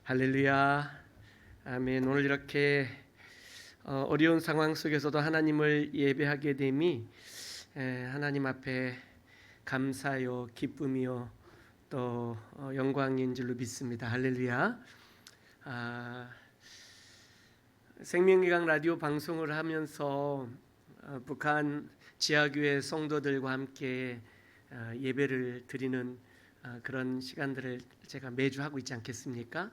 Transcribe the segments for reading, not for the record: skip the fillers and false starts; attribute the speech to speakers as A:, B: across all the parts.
A: 할렐루야. 아멘. 오늘 이렇게 어려운 상황 속에서도 하나님을 예배하게 됨이 하나님 앞에 감사요, 기쁨이요, 또 영광인 줄로 믿습니다. 할렐루야. 생명기강 라디오 방송을 하면서 북한 지하교회 성도들과 함께 예배를 드리는 그런 시간들을 제가 매주 하고 있지 않겠습니까?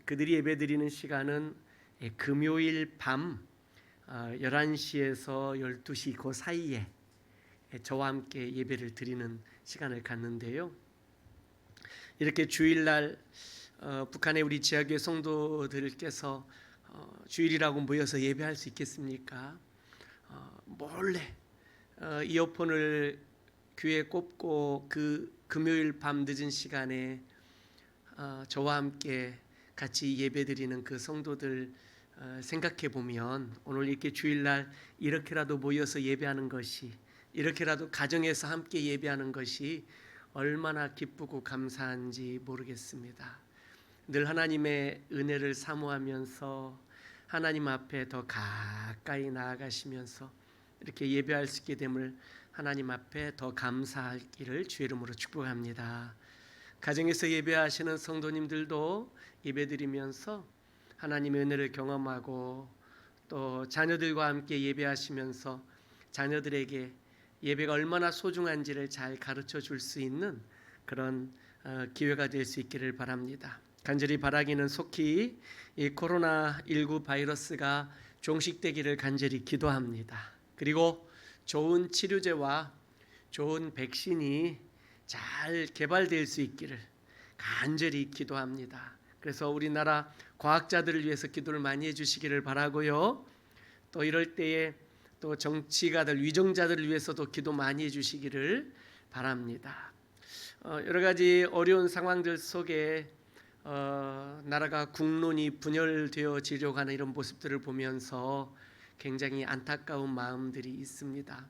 A: 그들이 예배 드리는 시간은 금요일 밤 11시에서 12시 그 사이에 저와 함께 예배를 드리는 시간을 갖는데요. 이렇게 주일날 북한의 우리 지하교회 성도들께서 주일이라고 모여서 예배할 수 있겠습니까? 몰래 이어폰을 귀에 꼽고 그 금요일 밤 늦은 시간에 저와 함께 같이 예배드리는 그 성도들 생각해 보면 오늘 이렇게 주일날 이렇게라도 모여서 예배하는 것이, 이렇게라도 가정에서 함께 예배하는 것이 얼마나 기쁘고 감사한지 모르겠습니다. 늘 하나님의 은혜를 사모하면서 하나님 앞에 더 가까이 나아가시면서 이렇게 예배할 수 있게 됨을 하나님 앞에 더 감사하기를 주의 이름으로 축복합니다. 가정에서 예배하시는 성도님들도 예배드리면서 하나님의 은혜를 경험하고 또 자녀들과 함께 예배하시면서 자녀들에게 예배가 얼마나 소중한지를 잘 가르쳐 줄 수 있는 그런 기회가 될 수 있기를 바랍니다. 간절히 바라기는 속히 이 코로나19 바이러스가 종식되기를 간절히 기도합니다. 그리고 좋은 치료제와 좋은 백신이 잘 개발될 수 있기를 간절히 기도합니다. 그래서 우리나라 과학자들을 위해서 기도를 많이 해주시기를 바라고요. 또 이럴 때에 또 정치가들, 위정자들을 위해서도 기도 많이 해주시기를 바랍니다. 여러 가지 어려운 상황들 속에 나라가 국론이 분열되어지려고 하는 이런 모습들을 보면서 굉장히 안타까운 마음들이 있습니다.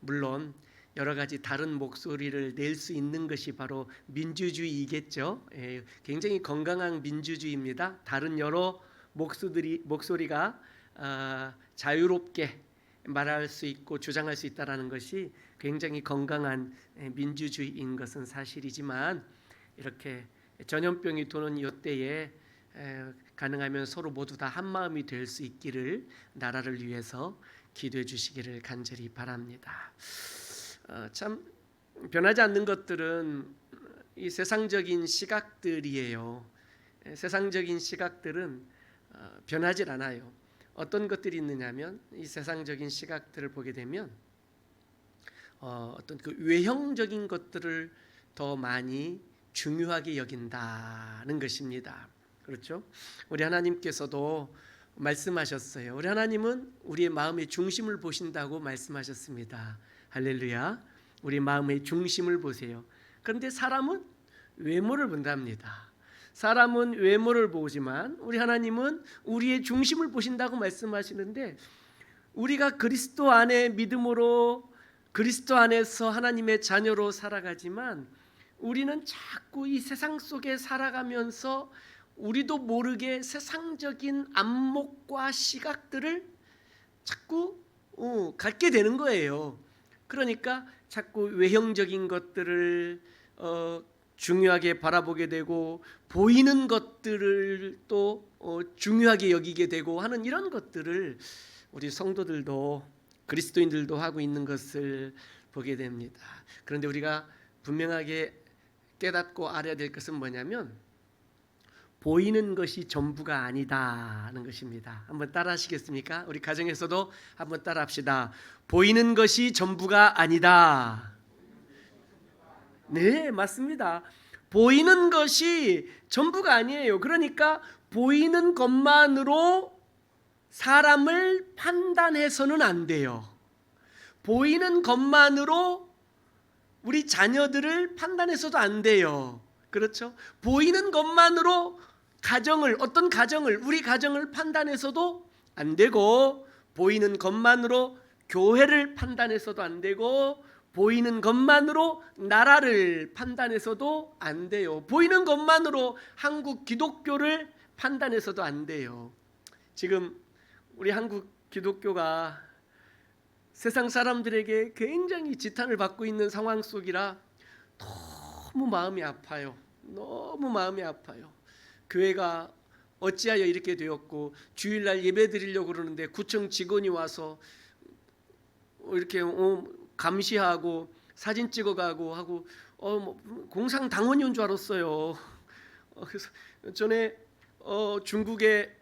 A: 물론 여러 가지 다른 목소리를 낼 수 있는 것이 바로 민주주의이겠죠. 굉장히 건강한 민주주의입니다. 다른 여러 목소리가 자유롭게 말할 수 있고 주장할 수 있다는 것이 굉장히 건강한 민주주의인 것은 사실이지만 이렇게 전염병이 도는 이때에 가능하면 서로 모두 다 한마음이 될 수 있기를 나라를 위해서 기도해 주시기를 간절히 바랍니다. 참 변하지 않는 것들은 이 세상적인 시각들이에요. 세상적인 시각들은 변하지 않아요. 어떤 것들이 있느냐면 이 세상적인 시각들을 보게 되면 어떤 그 외형적인 것들을 더 많이 중요하게 여긴다는 것입니다. 그렇죠? 우리 하나님께서도 말씀하셨어요. 우리 하나님은 우리의 마음의 중심을 보신다고 말씀하셨습니다. 할렐루야. 우리 마음의 중심을 보세요. 그런데 사람은 외모를 본답니다. 사람은 외모를 보지만 우리 하나님은 우리의 중심을 보신다고 말씀하시는데, 우리가 그리스도 안에 믿음으로 그리스도 안에서 하나님의 자녀로 살아가지만 우리는 자꾸 이 세상 속에 살아가면서 우리도 모르게 세상적인 안목과 시각들을 자꾸 갖게 되는 거예요. 그러니까 자꾸 외형적인 것들을 중요하게 바라보게 되고 보이는 것들을 또 중요하게 여기게 되고 하는 이런 것들을 우리 성도들도 그리스도인들도 하고 있는 것을 보게 됩니다. 그런데 우리가 분명하게 깨닫고 알아야 될 것은 뭐냐면 보이는 것이 전부가 아니다는 것입니다. 한번 따라 하시겠습니까? 우리 가정에서도 한번 따라 합시다. 보이는 것이 전부가 아니다. 네, 맞습니다. 보이는 것이 전부가 아니에요. 그러니까 보이는 것만으로 사람을 판단해서는 안 돼요. 보이는 것만으로 우리 자녀들을 판단해서도 안 돼요. 그렇죠? 보이는 것만으로 어떤 가정을, 우리 가정을 판단해서도 안 되고, 보이는 것만으로 교회를 판단해서도 안 되고, 보이는 것만으로 나라를 판단해서도 안 돼요. 보이는 것만으로 한국 기독교를 판단해서도 안 돼요. 지금 우리 한국 기독교가 세상 사람들에게 굉장히 지탄을 받고 있는 상황 속이라 너무 마음이 아파요. 너무 마음이 아파요. 교회가 어찌하여 이렇게 되었고, 주일날 예배 드리려고 그러는데 구청 직원이 와서 이렇게 감시하고 사진 찍어가고 하고 공상 당원이 온 줄 알았어요. 그래서 전에 중국에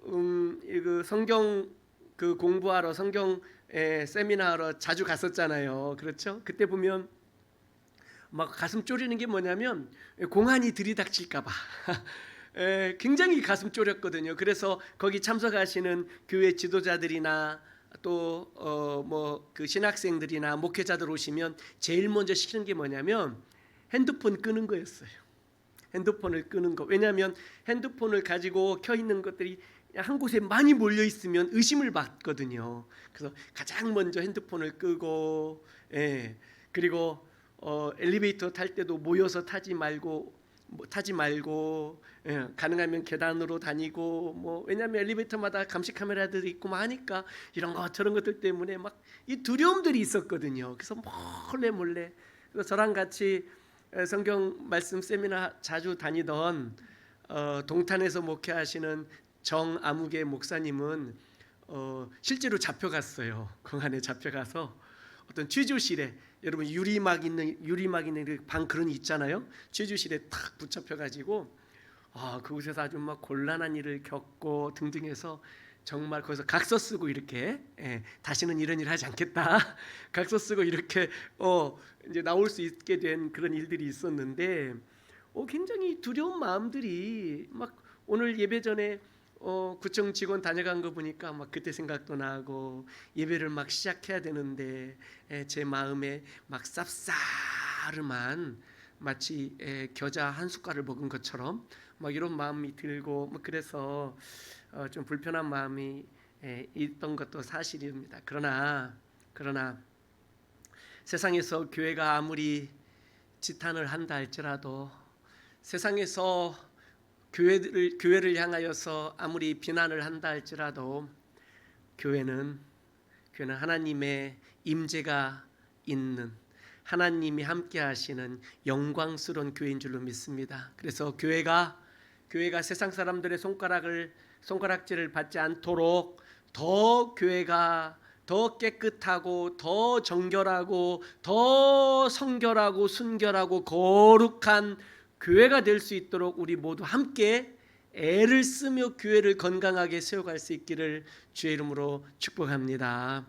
A: 그 성경 그 공부하러 성경 세미나하러 자주 갔었잖아요. 그렇죠? 그때 보면 막 가슴 졸이는 게 뭐냐면 공안이 들이닥칠까봐 굉장히 가슴 졸였거든요. 그래서 거기 참석하시는 교회 지도자들이나 또 뭐 그 신학생들이나 목회자들 오시면 제일 먼저 시키는 게 뭐냐면 핸드폰 끄는 거였어요. 핸드폰을 끄는 거. 왜냐하면 핸드폰을 가지고 켜 있는 것들이 한 곳에 많이 몰려 있으면 의심을 받거든요. 그래서 가장 먼저 핸드폰을 끄고, 그리고 엘리베이터 탈 때도 모여서 타지 말고 가능하면 계단으로 다니고, 뭐 왜냐하면 엘리베이터마다 감시 카메라들이 있고 막 하니까 이런 것 저런 것들 때문에 막 이 두려움들이 있었거든요. 그래서 몰래 그래서 저랑 같이 성경 말씀 세미나 자주 다니던 동탄에서 목회하시는 정아무개 목사님은 실제로 잡혀갔어요. 공안에 잡혀가서 어떤 취조실에, 여러분 유리막 있는 그 방 그런 이 있잖아요. 취조실에 탁 붙잡혀가지고 그곳에서 아주 막 곤란한 일을 겪고 등등해서 정말 거기서 각서 쓰고 이렇게 다시는 이런 일 하지 않겠다. 각서 쓰고 이렇게 이제 나올 수 있게 된 그런 일들이 있었는데 굉장히 두려운 마음들이 막 오늘 예배 전에 구청 직원 다녀간 거 보니까 막 그때 생각도 나고 예배를 막 시작해야 되는데 제 마음에 막 쌉싸름한 마치 겨자 한 숟갈을 먹은 것처럼 막 이런 마음이 들고 뭐 그래서 좀 불편한 마음이 있던 것도 사실입니다. 그러나 세상에서 교회가 아무리 지탄을 한다 할지라도, 세상에서 교회를 향하여서 아무리 비난을 한다 할지라도 교회는 하나님의 임재가 있는, 하나님이 함께 하시는 영광스러운 교회인 줄로 믿습니다. 그래서 교회가 세상 사람들의 손가락질을 받지 않도록 교회가 더 깨끗하고 더 정결하고 더 성결하고 순결하고 거룩한 교회가 될 수 있도록 우리 모두 함께 애를 쓰며 교회를 건강하게 세워갈 수 있기를 주의 이름으로 축복합니다.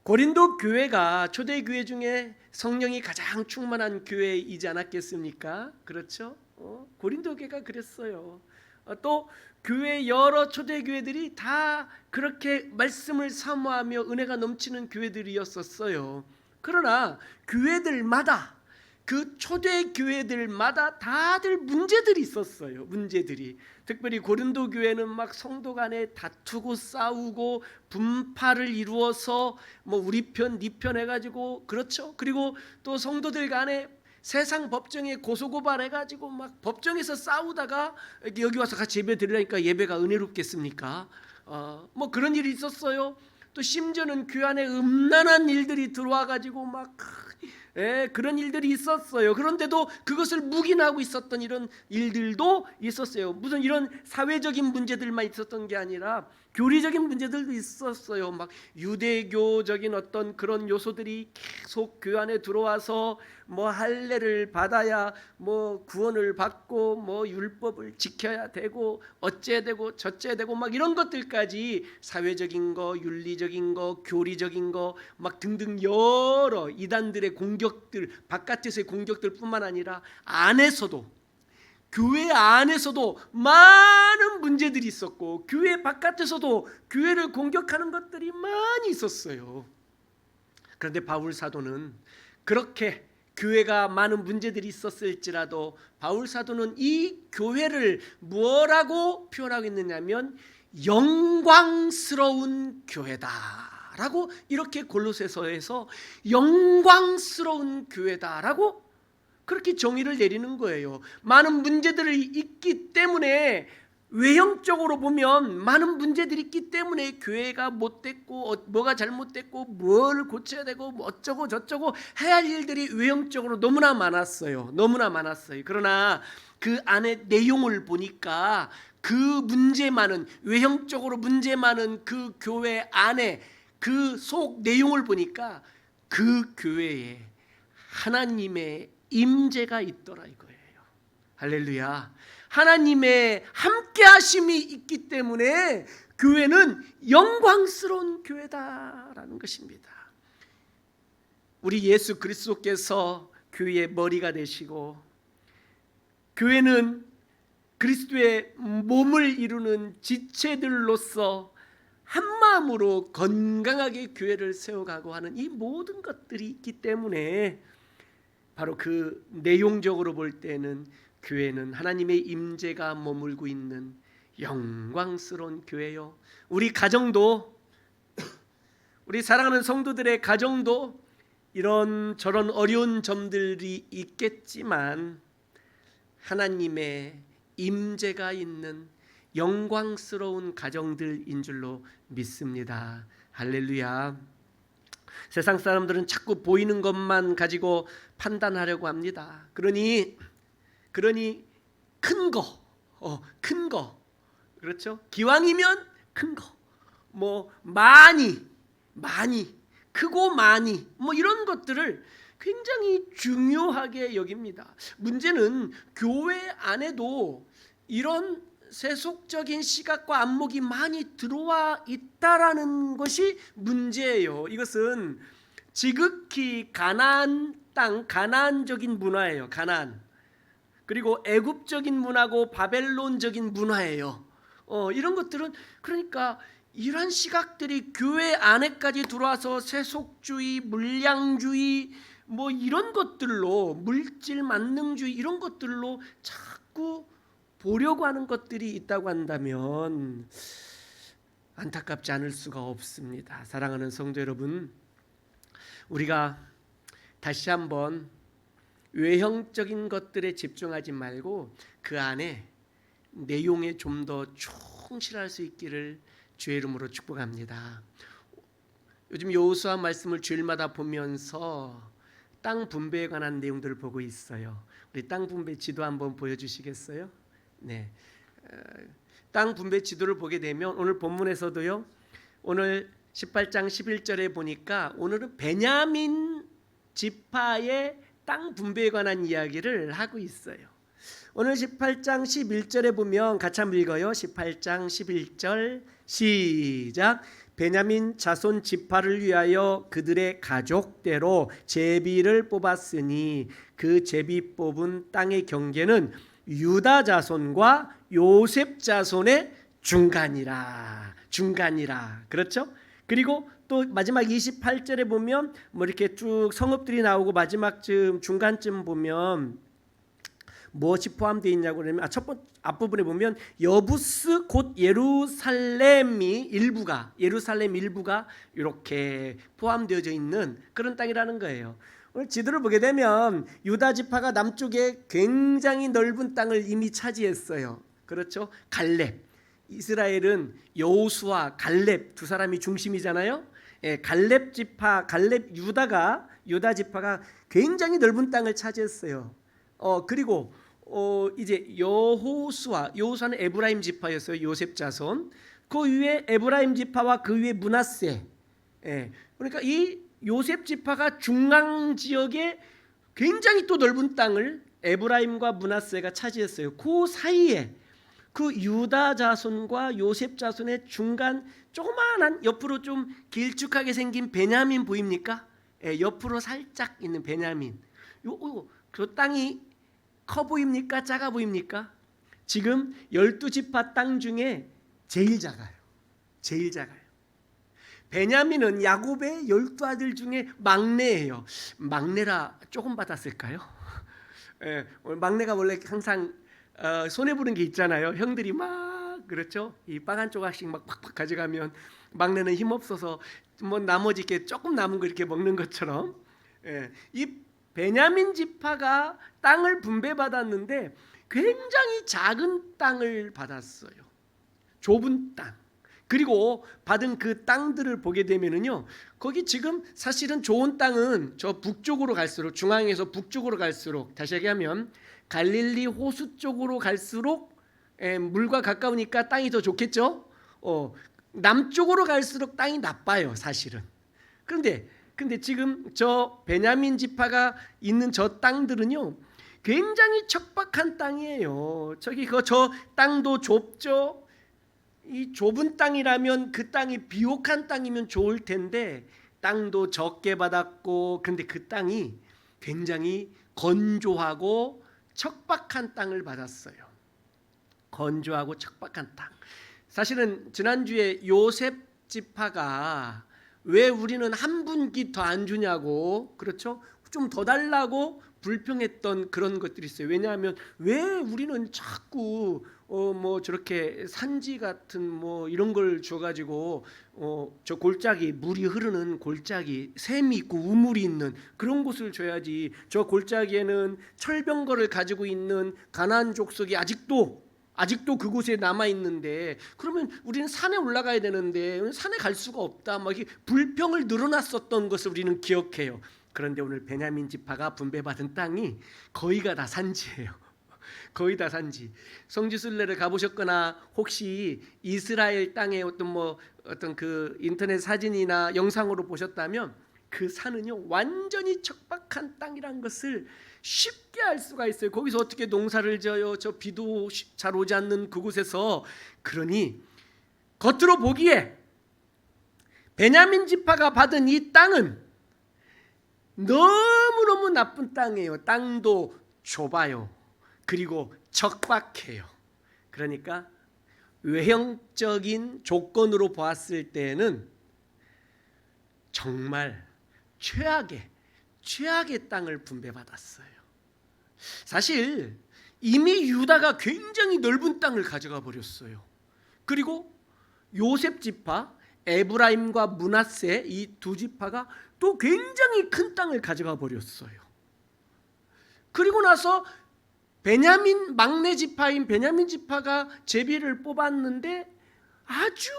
A: 고린도 교회가 초대교회 중에 성령이 가장 충만한 교회이지 않았겠습니까? 그렇죠? 고린도 교회가 그랬어요. 또 교회 여러 초대교회들이 다 그렇게 말씀을 사모하며 은혜가 넘치는 교회들이었었어요. 그러나 교회들마다, 그 초대 교회들마다 다들 문제들이 있었어요. 문제들이. 특별히 고린도 교회는 막 성도 간에 다투고 싸우고 분파를 이루어서 뭐 우리 편, 네 편 해가지고, 그렇죠. 그리고 또 성도들 간에 세상 법정에 고소고발해가지고 막 법정에서 싸우다가 여기 와서 같이 예배 드리려니까 예배가 은혜롭겠습니까? 뭐 그런 일이 있었어요. 또 심지어는 교회 안에 음란한 일들이 들어와가지고 막 그런 일들이 있었어요. 그런데도 그것을 묵인하고 있었던 이런 일들도 있었어요. 무슨 이런 사회적인 문제들만 있었던 게 아니라 교리적인 문제들도 있었어요. 막 유대교적인 어떤 그런 요소들이 계속 교회 안에 들어와서 뭐 할례를 받아야 뭐 구원을 받고 뭐 율법을 지켜야 되고 어째 되고 저째 되고 막 이런 것들까지, 사회적인 거, 윤리적인 거, 교리적인 거 막 등등 여러 이단들의 공격들, 바깥에서의 공격들뿐만 아니라 교회 안에서도 많은 문제들이 있었고, 교회 바깥에서도 교회를 공격하는 것들이 많이 있었어요. 그런데 바울 사도는 그렇게 교회가 많은 문제들이 있었을지라도 바울 사도는 이 교회를 뭐라고 표현하고 있느냐면 영광스러운 교회다 교회다라고 이렇게 골로새서에서 영광스러운 교회다라고 그렇게 정의를 내리는 거예요. 많은 문제들이 있기 때문에, 외형적으로 보면 많은 문제들이 있기 때문에 교회가 못됐고 뭐가 잘못됐고 뭘 고쳐야 되고 뭐 어쩌고 저쩌고 해야 할 일들이 외형적으로 너무나 많았어요. 너무나 많았어요. 그러나 그 안에 내용을 보니까 그 문제 많은, 외형적으로 문제 많은 그 교회 안에 그 속 내용을 보니까 그 교회에 하나님의 임재가 있더라 이거예요. 할렐루야. 하나님의 함께하심이 있기 때문에 교회는 영광스러운 교회다라는 것입니다. 우리 예수 그리스도께서 교회의 머리가 되시고, 교회는 그리스도의 몸을 이루는 지체들로서 한마음으로 건강하게 교회를 세워가고 하는 이 모든 것들이 있기 때문에, 바로 그 내용적으로 볼 때는 교회는 하나님의 임재가 머물고 있는 영광스러운 교회요. 우리 가정도, 우리 사랑하는 성도들의 가정도 이런 저런 어려운 점들이 있겠지만 하나님의 임재가 있는 영광스러운 가정들인 줄로 믿습니다. 할렐루야. 세상 사람들은 자꾸 보이는 것만 가지고 판단하려고 합니다. 그러니 큰 거, 그렇죠? 기왕이면 큰 거, 뭐 많이 크고 많이 뭐 이런 것들을 굉장히 중요하게 여깁니다. 문제는 교회 안에도 이런 세속적인 시각과 안목이 많이 들어와 있다라는 것이 문제예요. 이것은 지극히 가나안 땅, 가나안적인 문화예요. 가나안. 그리고 애굽적인 문화고 바벨론적인 문화예요. 이런 것들은, 그러니까 이런 시각들이 교회 안에까지 들어와서 세속주의, 물량주의 뭐 이런 것들로, 물질 만능주의 이런 것들로 자꾸 보려고 하는 것들이 있다고 한다면 안타깝지 않을 수가 없습니다. 사랑하는 성도 여러분, 우리가 다시 한번 외형적인 것들에 집중하지 말고 그 안에 내용에 좀 더 충실할 수 있기를 주의 이름으로 축복합니다. 요즘 여호수아 말씀을 주일마다 보면서 땅 분배에 관한 내용들을 보고 있어요. 우리 땅 분배 지도 한번 보여주시겠어요? 네, 땅 분배 지도를 보게 되면 오늘 본문에서도요, 오늘 18장 11절에 보니까 오늘은 베냐민 지파의 땅 분배에 관한 이야기를 하고 있어요. 오늘 18장 11절에 보면 같이 한번 읽어요. 18장 11절 시작. 베냐민 자손 지파를 위하여 그들의 가족대로 제비를 뽑았으니 그 제비 뽑은 땅의 경계는 유다 자손과 요셉 자손의 중간이라. 그렇죠? 그리고 또 마지막 28절에 보면 뭐 이렇게 쭉 성읍들이 나오고 마지막쯤 중간쯤 보면 무엇이 포함되어 있냐고 그러면 첫 번째 앞부분에 보면 여부스 곧 예루살렘 일부가 이렇게 포함되어져 있는 그런 땅이라는 거예요. 오늘 지도를 보게 되면 유다 지파가 남쪽에 굉장히 넓은 땅을 이미 차지했어요. 그렇죠? 갈렙. 이스라엘은 여호수아, 갈렙 두 사람이 중심이잖아요. 갈렙 지파, 유다 지파가 굉장히 넓은 땅을 차지했어요. 그리고 이제 여호수아는 에브라임 지파였어요. 요셉 자손. 그 위에 에브라임 지파와 그 위에 므낫세. 그러니까 이 요셉 지파가 중앙 지역에 굉장히 또 넓은 땅을 에브라임과 므낫세가 차지했어요. 그 사이에 그 유다 자손과 요셉 자손의 중간 조그마한 옆으로 좀 길쭉하게 생긴 베냐민 보입니까? 옆으로 살짝 있는 베냐민. 그 땅이 커 보입니까? 작아 보입니까? 지금 12지파 땅 중에 제일 작아요. 베냐민은 야곱의 12아들 중에 막내예요. 막내라 조금 받았을까요? 막내가 원래 항상 손해 보는 게 있잖아요. 형들이 막 빵, 그렇죠? 이 빵 한 조각씩 막 팍팍 가져가면 막내는 힘 없어서 뭐 나머지 게 조금 남은 거 이렇게 먹는 것처럼, 이 베냐민 지파가 땅을 분배받았는데 굉장히 작은 땅을 받았어요. 좁은 땅. 그리고 받은 그 땅들을 보게 되면은요, 거기 지금 사실은 좋은 땅은 저 북쪽으로 갈수록, 중앙에서 북쪽으로 갈수록, 다시 얘기하면 갈릴리 호수 쪽으로 갈수록 물과 가까우니까 땅이 더 좋겠죠. 남쪽으로 갈수록 땅이 나빠요, 사실은. 그런데 지금 저 베냐민 지파가 있는 저 땅들은요, 굉장히 척박한 땅이에요. 저 땅도 좁죠. 이 좁은 땅이라면 그 땅이 비옥한 땅이면 좋을 텐데 땅도 적게 받았고, 그런데 그 땅이 굉장히 건조하고 척박한 땅을 받았어요. 건조하고 척박한 땅. 사실은 지난주에 요셉 지파가 왜 우리는 한 분기 더 안 주냐고, 그렇죠? 좀 더 달라고 불평했던 그런 것들이 있어요. 왜냐하면 왜 우리는 자꾸 뭐 저렇게 산지 같은 뭐 이런 걸 줘가지고 저 골짜기, 물이 흐르는 골짜기, 샘이 있고 우물이 있는 그런 곳을 줘야지. 저 골짜기에는 철병거를 가지고 있는 가나안 족속이 아직도 그곳에 남아 있는데, 그러면 우리는 산에 올라가야 되는데 산에 갈 수가 없다. 막 이렇게 불평을 늘어났었던 것을 우리는 기억해요. 그런데 오늘 베냐민 지파가 분배받은 땅이 거의가 다 산지예요. 거의 다 산지. 성지순례를 가보셨거나 혹시 이스라엘 땅의 어떤 그 인터넷 사진이나 영상으로 보셨다면 그 산은요, 완전히 척박한 땅이란 것을 쉽게 알 수가 있어요. 거기서 어떻게 농사를 지어요? 저 비도 잘 오지 않는 그곳에서. 그러니 겉으로 보기에 베냐민 지파가 받은 이 땅은 너무너무 나쁜 땅이에요. 땅도 좁아요. 그리고 척박해요. 그러니까 외형적인 조건으로 보았을 때는 정말 최악의 땅을 분배받았어요. 사실 이미 유다가 굉장히 넓은 땅을 가져가 버렸어요. 그리고 요셉 지파, 에브라임과 므낫세 이 두 지파가 또 굉장히 큰 땅을 가져가 버렸어요. 그리고 나서 막내 지파인 베냐민 지파가 제비를 뽑았는데 아주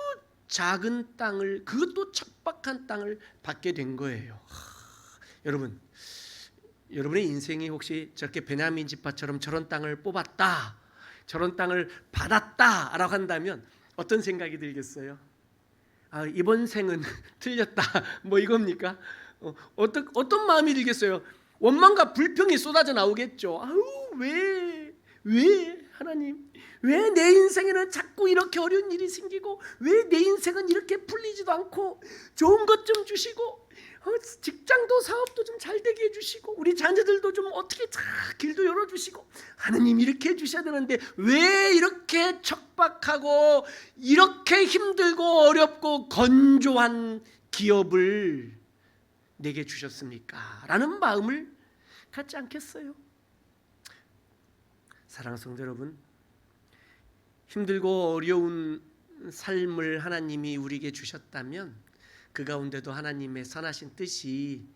A: 작은 땅을, 그것도 척박한 땅을 받게 된 거예요. 여러분, 여러분의 인생이 혹시 저렇게 베냐민 지파처럼 저런 땅을 뽑았다, 저런 땅을 받았다라고 한다면 어떤 생각이 들겠어요? 이번 생은 틀렸다, 뭐 이겁니까? 어떤 마음이 들겠어요? 원망과 불평이 쏟아져 나오겠죠. 왜 하나님, 왜 내 인생에는 자꾸 이렇게 어려운 일이 생기고, 왜 내 인생은 이렇게 풀리지도 않고, 좋은 것 좀 주시고, 직장도 사업도 좀 잘 되게 해주시고, 우리 자녀들도 좀 어떻게 길도 열어주시고, 하나님 이렇게 해주셔야 되는데 왜 이렇게 척박하고 이렇게 힘들고 어렵고 건조한 기업을 내게 주셨습니까? 라는 마음을 갖지 않겠어요? 사랑하는 성도 여러분, 힘들고 어려운 삶을 하나님이 우리에게 주셨다면 그 가운데도 하나님의 선하신 뜻이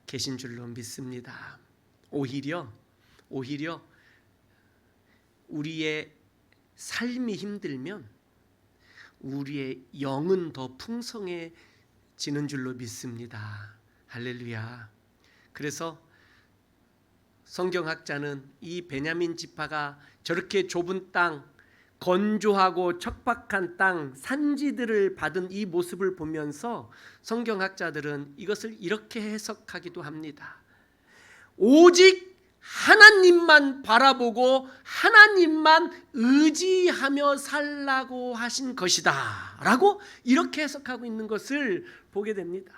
A: 계신 줄로 믿습니다. 오히려 우리의 삶이 힘들면 우리의 영은 더 풍성해지는 줄로 믿습니다. 할렐루야. 그래서 성경학자는 이 베냐민 지파가 저렇게 좁은 땅, 건조하고 척박한 땅, 산지들을 받은 이 모습을 보면서 성경학자들은 이것을 이렇게 해석하기도 합니다. 오직 하나님만 바라보고 하나님만 의지하며 살라고 하신 것이다 라고 이렇게 해석하고 있는 것을 보게 됩니다.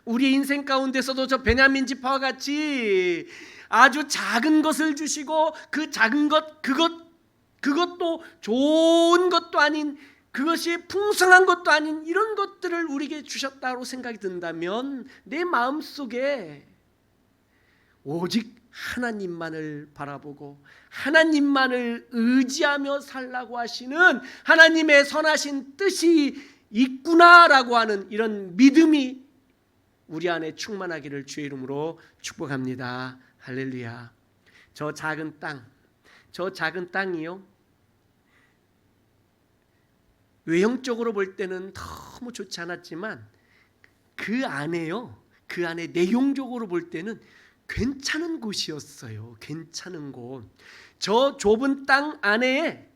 A: 우리 인생 가운데서도 저 베냐민 지파와 같이 아주 작은 것을 주시고, 그 작은 것, 그것도 좋은 것도 아닌, 그것이 풍성한 것도 아닌 이런 것들을 우리에게 주셨다고 생각이 든다면 내 마음속에 오직 하나님만을 바라보고 하나님만을 의지하며 살라고 하시는 하나님의 선하신 뜻이 있구나라고 하는 이런 믿음이 우리 안에 충만하기를 주의 이름으로 축복합니다. 할렐루야. 저 작은 땅이요, 외형적으로 볼 때는 너무 좋지 않았지만 그 안에 내용적으로 볼 때는 괜찮은 곳이었어요. 괜찮은 곳. 저 좁은 땅 안에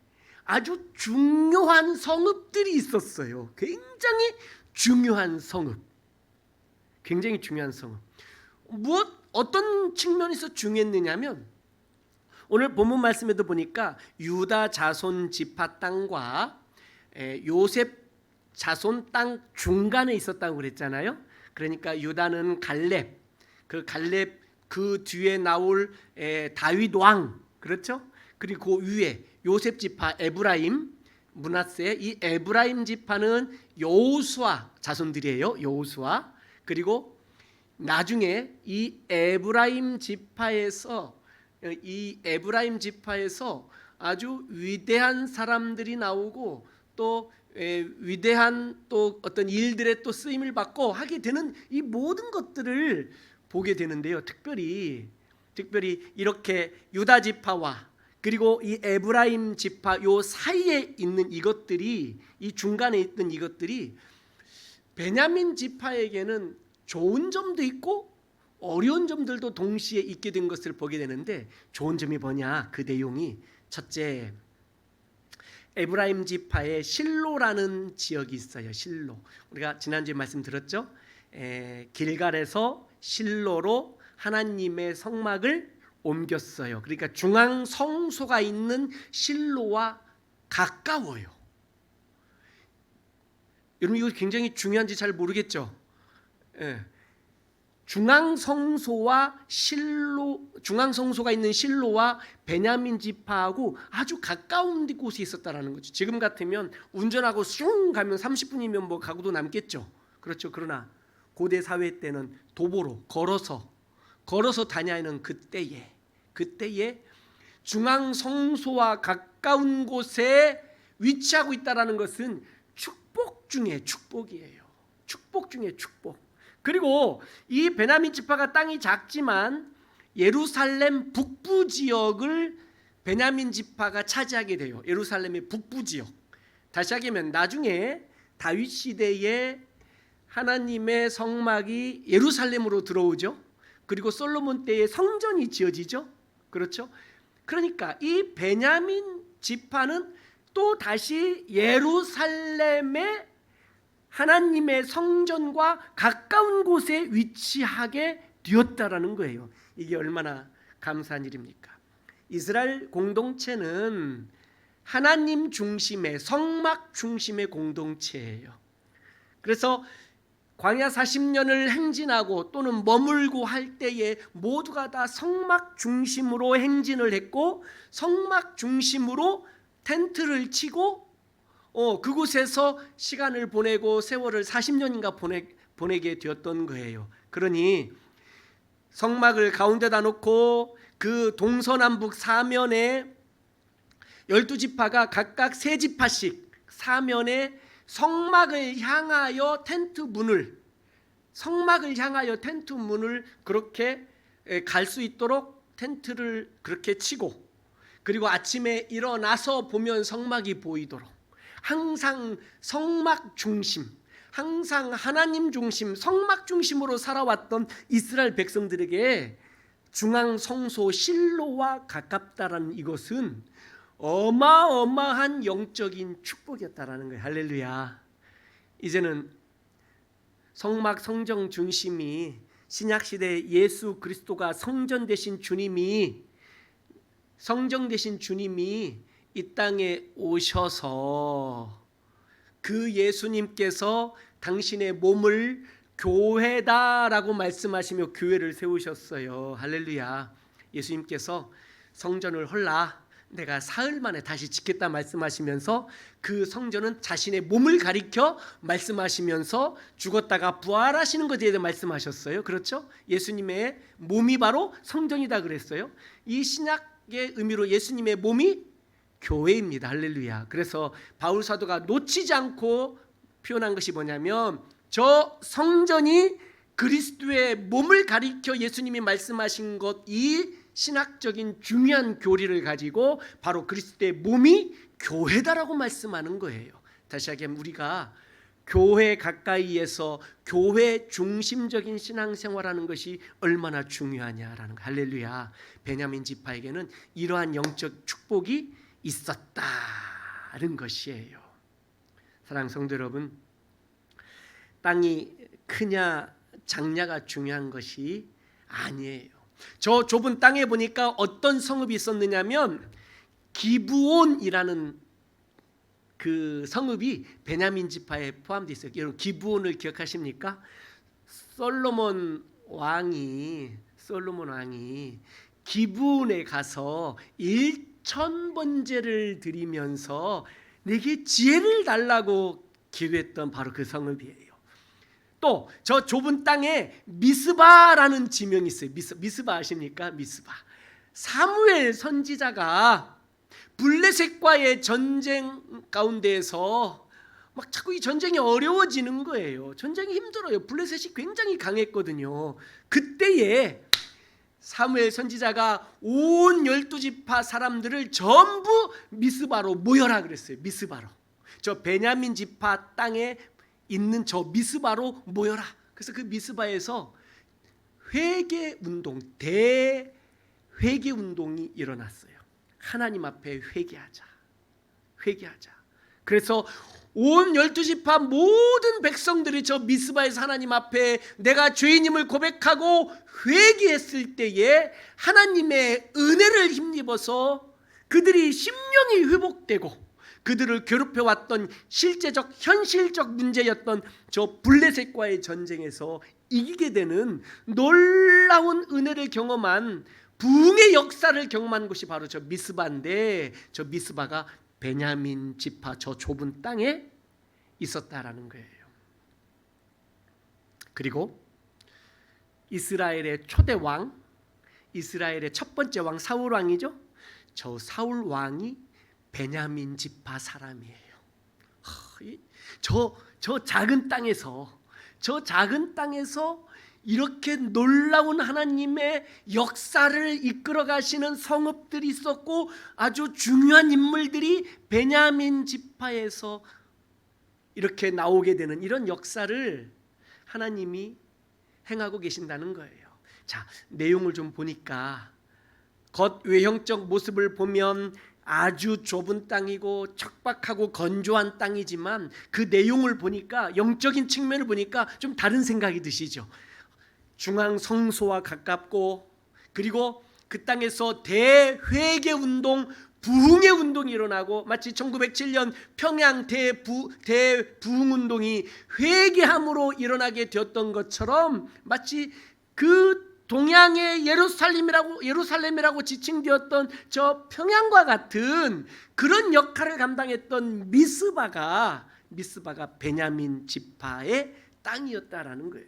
A: 아주 중요한 성읍들이 있었어요. 굉장히 중요한 성읍. 어떤 측면에서 중요했느냐면 오늘 본문 말씀에도 보니까 유다 자손 지파 땅과 요셉 자손 땅 중간에 있었다고 그랬잖아요. 그러니까 유다는 갈렙, 그 뒤에 나올 다윗 왕, 그렇죠? 그리고 그 위에 요셉 지파 에브라임, 므낫세, 이 에브라임 지파는 여호수아 자손들이에요. 여호수아. 그리고 나중에 이 에브라임 지파에서 아주 위대한 사람들이 나오고 또 위대한 또 어떤 일들에 또 쓰임을 받고 하게 되는 이 모든 것들을 보게 되는데요. 특별히 이렇게 유다 지파와 그리고 이 에브라임 지파 요 사이에 있는 이것들이, 이 중간에 있던 이것들이 베냐민 지파에게는 좋은 점도 있고 어려운 점들도 동시에 있게 된 것을 보게 되는데, 좋은 점이 뭐냐? 그 내용이 첫째, 에브라임 지파에 실로라는 지역이 있어요. 실로. 우리가 지난주에 말씀드렸죠. 길갈에서 실로로 하나님의 성막을 옮겼어요. 그러니까 중앙 성소가 있는 실로와 가까워요. 여러분 이거 굉장히 중요한지 잘 모르겠죠. 중앙 성소가 있는 실로와 베냐민 지파하고 아주 가까운 곳에 있었다라는 거죠. 지금 같으면 운전하고 슝 가면 30분이면 뭐 가고도 남겠죠. 그렇죠. 그러나 고대 사회 때는 도보로 걸어서 다녀야 그때에 중앙 성소와 가까운 곳에 위치하고 있다라는 것은 축복 중에 축복이에요. 축복 중에 축복. 그리고 이 베냐민 지파가 땅이 작지만 예루살렘 북부 지역을 베냐민 지파가 차지하게 돼요. 예루살렘의 북부 지역. 다시 하면 나중에 다윗 시대에 하나님의 성막이 예루살렘으로 들어오죠. 그리고 솔로몬 때에 성전이 지어지죠. 그렇죠? 그러니까 이 베냐민 지파는 또 다시 예루살렘의 하나님의 성전과 가까운 곳에 위치하게 되었다라는 거예요. 이게 얼마나 감사한 일입니까? 이스라엘 공동체는 하나님 중심의, 성막 중심의 공동체예요. 그래서 광야 40년을 행진하고 또는 머물고 할 때에 모두가 다 성막 중심으로 행진을 했고 성막 중심으로 텐트를 치고 그곳에서 시간을 보내고 세월을 40년인가 보내게 되었던 거예요. 그러니 성막을 가운데다 놓고 그 동서남북 사면에 12지파가 각각 3지파씩 사면에 성막을 향하여 텐트 문을 그렇게 갈 수 있도록 텐트를 그렇게 치고, 그리고 아침에 일어나서 보면 성막이 보이도록 항상 성막 중심, 항상 하나님 중심, 성막 중심으로 살아왔던 이스라엘 백성들에게 중앙 성소 실로와 가깝다라는 이것은 어마어마한 영적인 축복이었다라는 거예요. 할렐루야. 이제는 성막 성정 중심이 신약 시대 예수 그리스도가 성전 되신 주님이 이 땅에 오셔서 그 예수님께서 당신의 몸을 교회다라고 말씀하시며 교회를 세우셨어요. 할렐루야. 예수님께서 성전을 헐라, 내가 사흘 만에 다시 짓겠다 말씀하시면서 그 성전은 자신의 몸을 가리켜 말씀하시면서 죽었다가 부활하시는 것에 대해 말씀하셨어요. 그렇죠? 예수님의 몸이 바로 성전이다 그랬어요. 이 신약의 의미로 예수님의 몸이 교회입니다. 할렐루야. 그래서 바울 사도가 놓치지 않고 표현한 것이 뭐냐면 저 성전이 그리스도의 몸을 가리켜 예수님이 말씀하신 것, 이 신학적인 중요한 교리를 가지고 바로 그리스도의 몸이 교회다라고 말씀하는 거예요. 다시 하기면 우리가 교회 가까이에서 교회 중심적인 신앙생활하는 것이 얼마나 중요하냐라는 거. 할렐루야. 베냐민 지파에게는 이러한 영적 축복이 있었다는 것이에요. 사랑하는 성도 여러분, 땅이 크냐 작냐가 중요한 것이 아니에요. 저 좁은 땅에 보니까 어떤 성읍이 있었느냐면 기브온이라는 그 성읍이 베냐민 지파에 포함되어 있어요. 여러분 기브온을 기억하십니까? 솔로몬 왕이 기브온에 가서 1000번제를 드리면서 내게 지혜를 달라고 기도했던 바로 그 성읍이에요. 또 저 좁은 땅에 미스바라는 지명이 있어요. 미스바 아십니까? 미스바. 사무엘 선지자가 블레셋과의 전쟁 가운데에서 막 자꾸 이 전쟁이 어려워지는 거예요. 전쟁이 힘들어요. 블레셋이 굉장히 강했거든요. 그때에 사무엘 선지자가 온 12지파 사람들을 전부 미스바로 모여라 그랬어요. 미스바로. 저 베냐민 지파 땅에 있는 저 미스바로 모여라. 그래서 그 미스바에서 회개 운동, 대회개 운동이 일어났어요. 하나님 앞에 회개하자. 그래서 온 12지파 모든 백성들이 저 미스바에서 하나님 앞에 내가 죄인임을 고백하고 회개했을 때에 하나님의 은혜를 힘입어서 그들이 심령이 회복되고 그들을 괴롭혀왔던 실제적 현실적 문제였던 저 블레셋과의 전쟁에서 이기게 되는 놀라운 은혜를 경험한 부흥의 역사를 경험한 곳이 바로 저 미스바인데, 저 미스바가 베냐민 지파 저 좁은 땅에 있었다라는 거예요. 그리고 이스라엘의 초대 왕, 이스라엘의 첫 번째 왕 사울 왕이죠. 저 사울 왕이 베냐민 지파 사람이에요. 저 작은 땅에서 이렇게 놀라운 하나님의 역사를 이끌어 가시는 성읍들이 있었고 아주 중요한 인물들이 베냐민 지파에서 이렇게 나오게 되는 이런 역사를 하나님이 행하고 계신다는 거예요. 자, 내용을 좀 보니까 겉 외형적 모습을 보면 아주 좁은 땅이고 척박하고 건조한 땅이지만 그 내용을 보니까, 영적인 측면을 보니까 좀 다른 생각이 드시죠. 중앙 성소와 가깝고, 그리고 그 땅에서 대회개 운동, 부흥의 운동이 일어나고, 마치 1907년 평양 대부흥 운동이 회개함으로 일어나게 되었던 것처럼 마치 그 동양의 예루살렘이라고 지칭되었던 저 평양과 같은 그런 역할을 감당했던 미스바가 베냐민 지파의 땅이었다라는 거예요.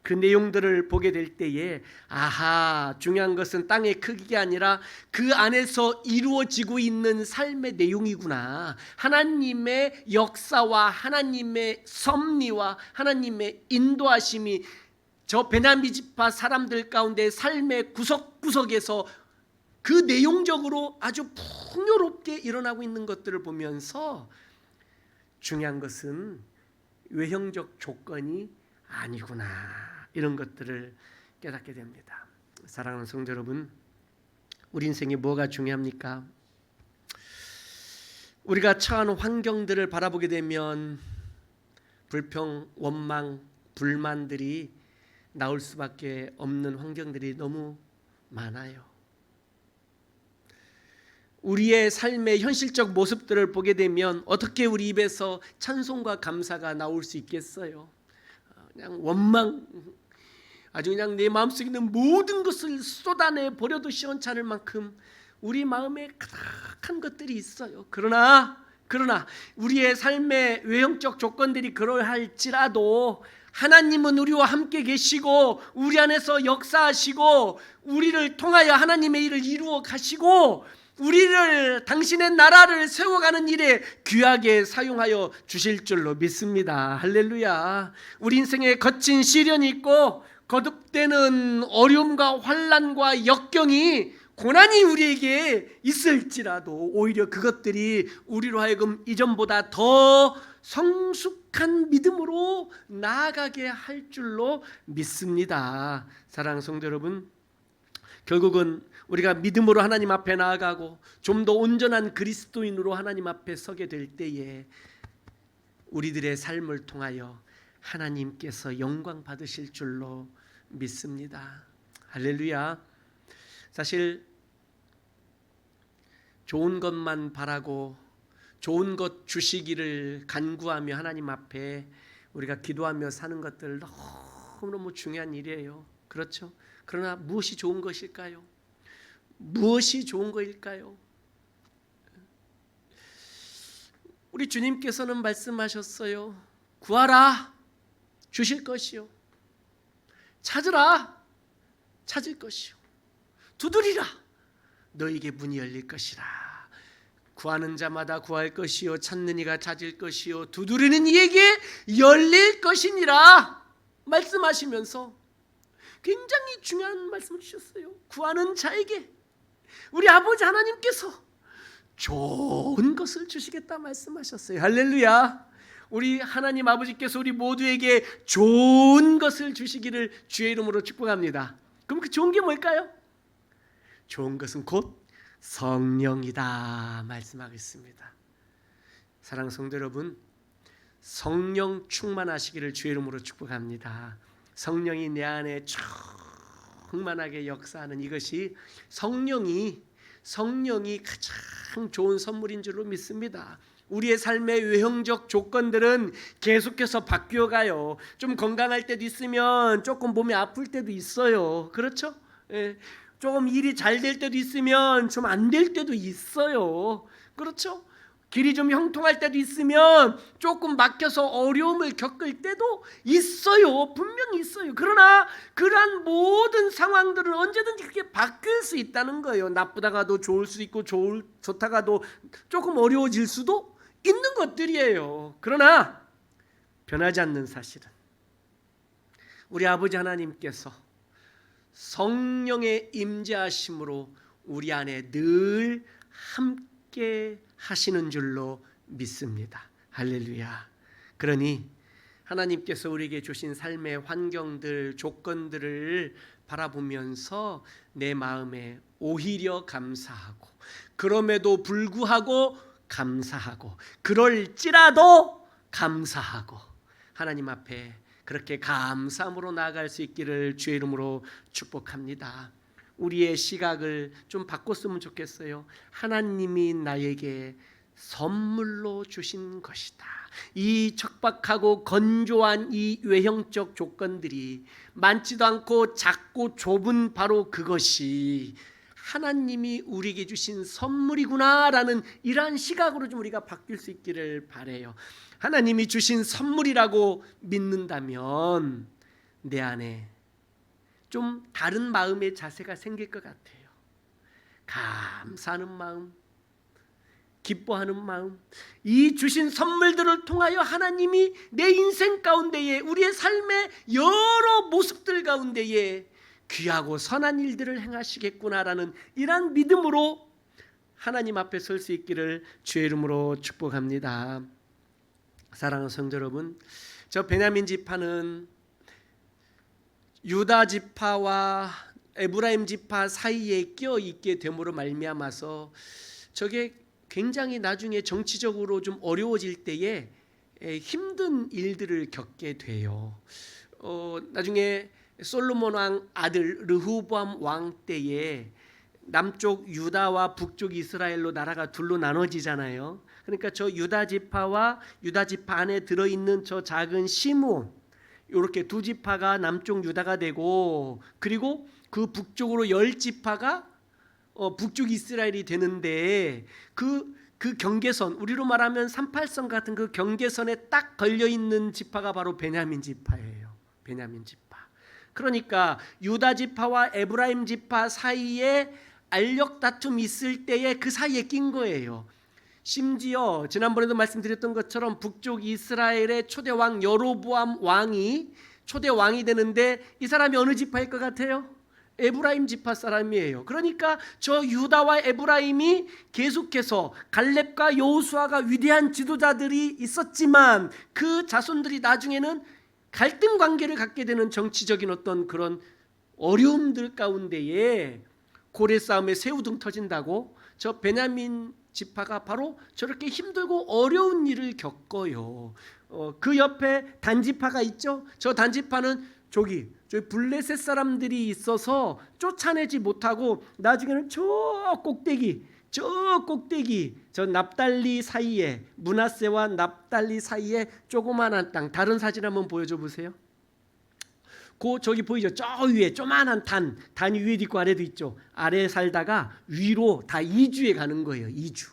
A: 그 내용들을 보게 될 때에 아하, 중요한 것은 땅의 크기가 아니라 그 안에서 이루어지고 있는 삶의 내용이구나. 하나님의 역사와 하나님의 섭리와 하나님의 인도하심이 저 베냐민 지파 사람들 가운데 삶의 구석구석에서 그 내용적으로 아주 풍요롭게 일어나고 있는 것들을 보면서 중요한 것은 외형적 조건이 아니구나, 이런 것들을 깨닫게 됩니다. 사랑하는 성도 여러분, 우리 인생에 뭐가 중요합니까? 우리가 처한 환경들을 바라보게 되면 불평, 원망, 불만들이 나올 수밖에 없는 환경들이 너무 많아요. 우리의 삶의 현실적 모습들을 보게 되면 어떻게 우리 입에서 찬송과 감사가 나올 수 있겠어요? 그냥 원망, 아주 그냥 내 마음속에 있는 모든 것을 쏟아내 버려도 시원찮을 만큼 우리 마음에 가득한 것들이 있어요. 그러나 우리의 삶의 외형적 조건들이 그러할지라도 하나님은 우리와 함께 계시고 우리 안에서 역사하시고 우리를 통하여 하나님의 일을 이루어 가시고 우리를 당신의 나라를 세워가는 일에 귀하게 사용하여 주실 줄로 믿습니다. 할렐루야. 우리 인생에 거친 시련이 있고 거듭되는 어려움과 환난과 역경이 고난이 우리에게 있을지라도 오히려 그것들이 우리로 하여금 이전보다 더 성숙한 믿음으로 나아가게 할 줄로 믿습니다. 사랑하는 성도 여러분, 결국은 우리가 믿음으로 하나님 앞에 나아가고 좀 더 온전한 그리스도인으로 하나님 앞에 서게 될 때에 우리들의 삶을 통하여 하나님께서 영광 받으실 줄로 믿습니다. 할렐루야. 사실 좋은 것만 바라고 좋은 것 주시기를 간구하며 하나님 앞에 우리가 기도하며 사는 것들 너무너무 중요한 일이에요. 그렇죠? 그러나 무엇이 좋은 것일까요? 무엇이 좋은 것일까요? 우리 주님께서는 말씀하셨어요. 구하라, 주실 것이요. 찾으라, 찾을 것이요. 두드리라, 너에게 문이 열릴 것이라. 구하는 자마다 구할 것이요, 찾는 이가 찾을 것이요, 두드리는 이에게 열릴 것이니라 말씀하시면서 굉장히 중요한 말씀을 주셨어요. 구하는 자에게 우리 아버지 하나님께서 좋은 것을 주시겠다 말씀하셨어요. 할렐루야. 우리 하나님 아버지께서 우리 모두에게 좋은 것을 주시기를 주의 이름으로 축복합니다. 그럼 그 좋은 게 뭘까요? 좋은 것은 곧 성령이다 말씀하겠습니다. 사랑하는 성도 여러분, 성령 충만하시기를 주의 이름으로 축복합니다. 성령이 내 안에 충만하게 역사하는 이것이 성령이 가장 좋은 선물인 줄로 믿습니다. 우리의 삶의 외형적 조건들은 계속해서 바뀌어가요. 좀 건강할 때도 있으면 조금 몸이 아플 때도 있어요. 그렇죠? 예. 조금 일이 잘 될 때도 있으면 좀 안 될 때도 있어요. 그렇죠? 길이 좀 형통할 때도 있으면 조금 막혀서 어려움을 겪을 때도 있어요. 분명히 있어요. 그러나 그러한 모든 상황들은 언제든지 그렇게 바뀔 수 있다는 거예요. 나쁘다가도 좋을 수 있고 좋다가도 조금 어려워질 수도 있는 것들이에요. 그러나 변하지 않는 사실은 우리 아버지 하나님께서 성령의 임재하심으로 우리 안에 늘 함께 하시는 줄로 믿습니다. 할렐루야. 그러니 하나님께서 우리에게 주신 삶의 환경들, 조건들을 바라보면서 내 마음에 오히려 감사하고, 그럼에도 불구하고 감사하고, 그럴지라도 감사하고, 하나님 앞에 그렇게 감사함으로 나아갈 수 있기를 주의 이름으로 축복합니다. 우리의 시각을 좀 바꿨으면 좋겠어요. 하나님이 나에게 선물로 주신 것이다. 이 척박하고 건조한 이 외형적 조건들이 많지도 않고 작고 좁은 바로 그것이 하나님이 우리에게 주신 선물이구나라는 이러한 시각으로 좀 우리가 바뀔 수 있기를 바라요. 하나님이 주신 선물이라고 믿는다면 내 안에 좀 다른 마음의 자세가 생길 것 같아요. 감사하는 마음, 기뻐하는 마음, 이 주신 선물들을 통하여 하나님이 내 인생 가운데에, 우리의 삶의 여러 모습들 가운데에 귀하고 선한 일들을 행하시겠구나라는 이러한 믿음으로 하나님 앞에 설 수 있기를 주의 이름으로 축복합니다. 사랑하는 성도 여러분, 저 베냐민 지파는 유다 지파와 에브라임 지파 사이에 끼어 있게 됨으로 말미암아서 저게 굉장히 나중에 정치적으로 좀 어려워질 때에 힘든 일들을 겪게 돼요. 나중에 솔로몬 왕 아들 르호보암 왕 때에 남쪽 유다와 북쪽 이스라엘로 나라가 둘로 나눠지잖아요. 그러니까 저 유다 지파와 유다 지파 안에 들어있는 저 작은 시므온, 이렇게 두 지파가 남쪽 유다가 되고, 그리고 그 북쪽으로 10지파가 북쪽 이스라엘이 되는데 그 경계선, 우리로 말하면 38선 같은 그 경계선에 딱 걸려 있는 지파가 바로 베냐민 지파예요. 베냐민 지파. 그러니까 유다 지파와 에브라임 지파 사이에 알력 다툼이 있을 때에 그 사이에 낀 거예요. 심지어 지난번에도 말씀드렸던 것처럼 북쪽 이스라엘의 초대 왕 여로보암 왕이 초대 왕이 되는데 이 사람이 어느 지파일 것 같아요? 에브라임 지파 사람이에요. 그러니까 저 유다와 에브라임이 계속해서 갈렙과 여호수아가 위대한 지도자들이 있었지만 그 자손들이 나중에는 갈등 관계를 갖게 되는 정치적인 어떤 그런 어려움들 가운데에 고래 싸움에 새우등 터진다고 저 베냐민 지파가 바로 저렇게 힘들고 어려운 일을 겪어요. 그 옆에 단지파가 있죠. 저 단지파는 저기 블레셋 사람들이 있어서 쫓아내지 못하고 나중에는 저 꼭대기 저 납달리 사이에 므낫세와 납달리 사이에 조그만한 땅, 다른 사진 한번 보여줘 보세요. 저기 보이죠? 저 위에 조그만한 단 위에도 있고 아래도 있죠. 아래에 살다가 위로 다 이주해 가는 거예요. 이주.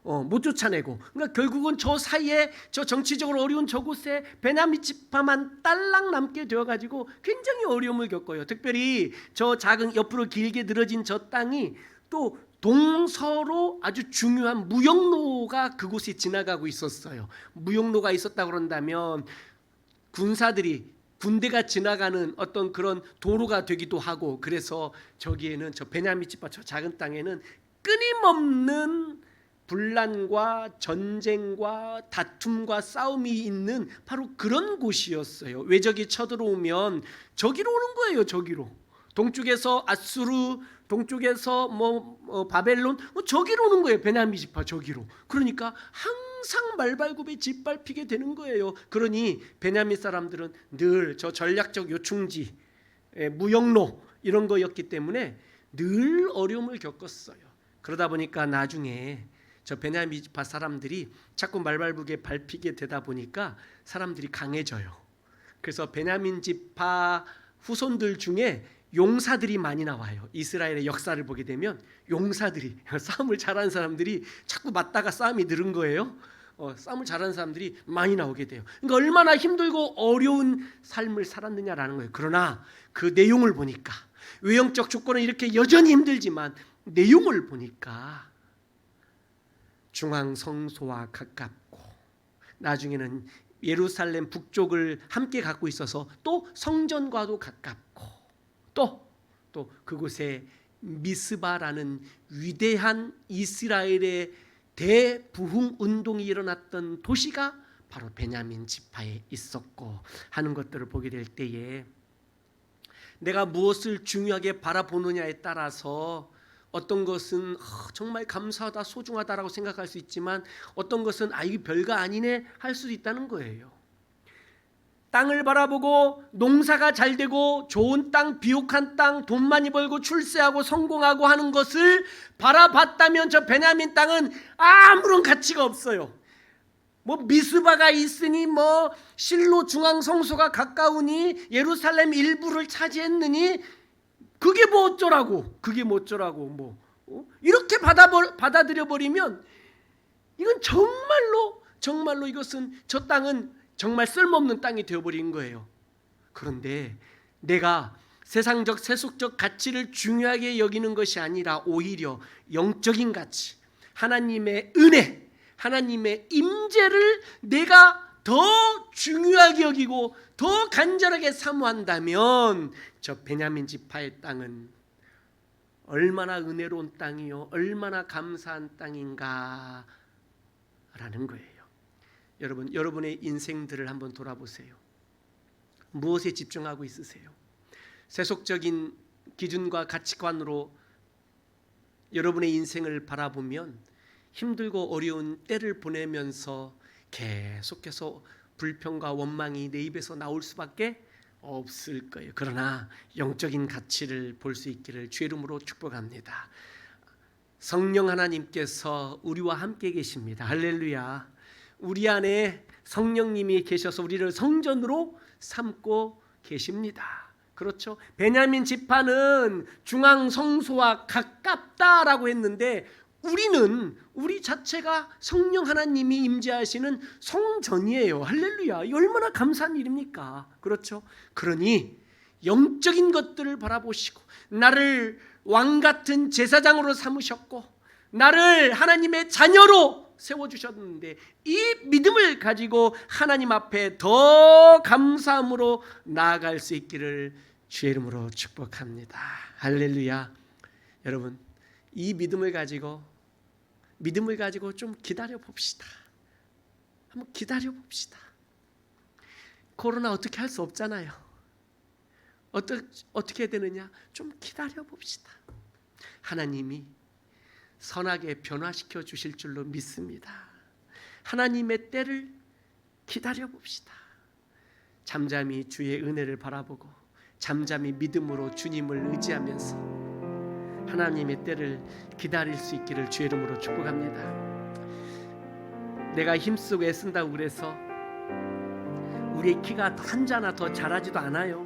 A: 못 쫓아내고. 그러니까 결국은 저 사이에 저 정치적으로 어려운 저곳에 베냐민 지파만 딸랑 남게 되어가지고 굉장히 어려움을 겪어요. 특별히 저 작은 옆으로 길게 늘어진 저 땅이 또 동서로 아주 중요한 무역로가 그곳에 지나가고 있었어요. 무역로가 있었다 그런다면 군대가 지나가는 어떤 그런 도로가 되기도 하고, 그래서 저기에는 저 베냐민 지파 저 작은 땅에는 끊임없는 분란과 전쟁과 다툼과 싸움이 있는 바로 그런 곳이었어요. 외적이 쳐들어오면 저기로 오는 거예요. 저기로. 동쪽에서 아수르, 동쪽에서 바벨론, 저기로 오는 거예요. 베냐민 지파 저기로. 그러니까 항상 말발굽에 짓밟히게 되는 거예요. 그러니 베냐민 사람들은 늘 저 전략적 요충지, 무역로 이런 거였기 때문에 늘 어려움을 겪었어요. 그러다 보니까 나중에 저 베냐민 지파 사람들이 자꾸 말발굽에 밟히게 되다 보니까 사람들이 강해져요. 그래서 베냐민 지파 후손들 중에 용사들이 많이 나와요. 이스라엘의 역사를 보게 되면 용사들이, 싸움을 잘하는 사람들이 자꾸 맞다가 싸움이 늘은 거예요. 싸움을 잘하는 사람들이 많이 나오게 돼요. 그러니까 얼마나 힘들고 어려운 삶을 살았느냐라는 거예요. 그러나 그 내용을 보니까 외형적 조건은 이렇게 여전히 힘들지만 내용을 보니까 중앙 성소와 가깝고 나중에는 예루살렘 북쪽을 함께 갖고 있어서 또 성전과도 가깝고 또 그곳에 미스바라는 위대한 이스라엘의 대부흥 운동이 일어났던 도시가 바로 베냐민 지파에 있었고 하는 것들을 보게 될 때에 내가 무엇을 중요하게 바라보느냐에 따라서 어떤 것은 정말 감사하다, 소중하다라고 생각할 수 있지만 어떤 것은 이게 별거 아니네 할 수도 있다는 거예요. 땅을 바라보고 농사가 잘 되고 좋은 땅, 비옥한 땅, 돈 많이 벌고 출세하고 성공하고 하는 것을 바라봤다면 저 베냐민 땅은 아무런 가치가 없어요. 미스바가 있으니 실로 중앙 성소가 가까우니 예루살렘 일부를 차지했느니 그게 뭐 어쩌라고 이렇게 받아들여 버리면 이건 정말로 이것은 저 땅은 정말 쓸모없는 땅이 되어버린 거예요. 그런데 내가 세상적 세속적 가치를 중요하게 여기는 것이 아니라 오히려 영적인 가치, 하나님의 은혜, 하나님의 임재를 내가 더 중요하게 여기고 더 간절하게 사모한다면 저 베냐민 지파의 땅은 얼마나 은혜로운 땅이요, 얼마나 감사한 땅인가 라는 거예요. 여러분의 인생들을 한번 돌아보세요. 무엇에 집중하고 있으세요? 세속적인 기준과 가치관으로 여러분의 인생을 바라보면 힘들고 어려운 때를 보내면서 계속해서 불평과 원망이 내 입에서 나올 수밖에 없을 거예요. 그러나 영적인 가치를 볼 수 있기를 주의 이름으로 축복합니다. 성령 하나님께서 우리와 함께 계십니다. 할렐루야. 우리 안에 성령님이 계셔서 우리를 성전으로 삼고 계십니다. 그렇죠? 베냐민 지파는 중앙 성소와 가깝다라고 했는데 우리 자체가 성령 하나님이 임재하시는 성전이에요. 할렐루야. 이 얼마나 감사한 일입니까? 그렇죠? 그러니 영적인 것들을 바라보시고 나를 왕 같은 제사장으로 삼으셨고 나를 하나님의 자녀로 세워주셨는데 이 믿음을 가지고 하나님 앞에 더 감사함으로 나아갈 수 있기를 주의 이름으로 축복합니다. 할렐루야. 여러분, 이 믿음을 가지고 좀 기다려 봅시다. 한번 기다려 봅시다. 코로나 어떻게 할 수 없잖아요. 어떻게 되느냐? 좀 기다려 봅시다. 하나님이 선하게 변화시켜 주실 줄로 믿습니다. 하나님의 때를 기다려 봅시다. 잠잠히 주의 은혜를 바라보고 잠잠히 믿음으로 주님을 의지하면서 하나님의 때를 기다릴 수 있기를 주의 이름으로 축복합니다. 내가 힘쓰고 애쓴다고 그래서 우리의 키가 한 자나 더 자라지도 않아요.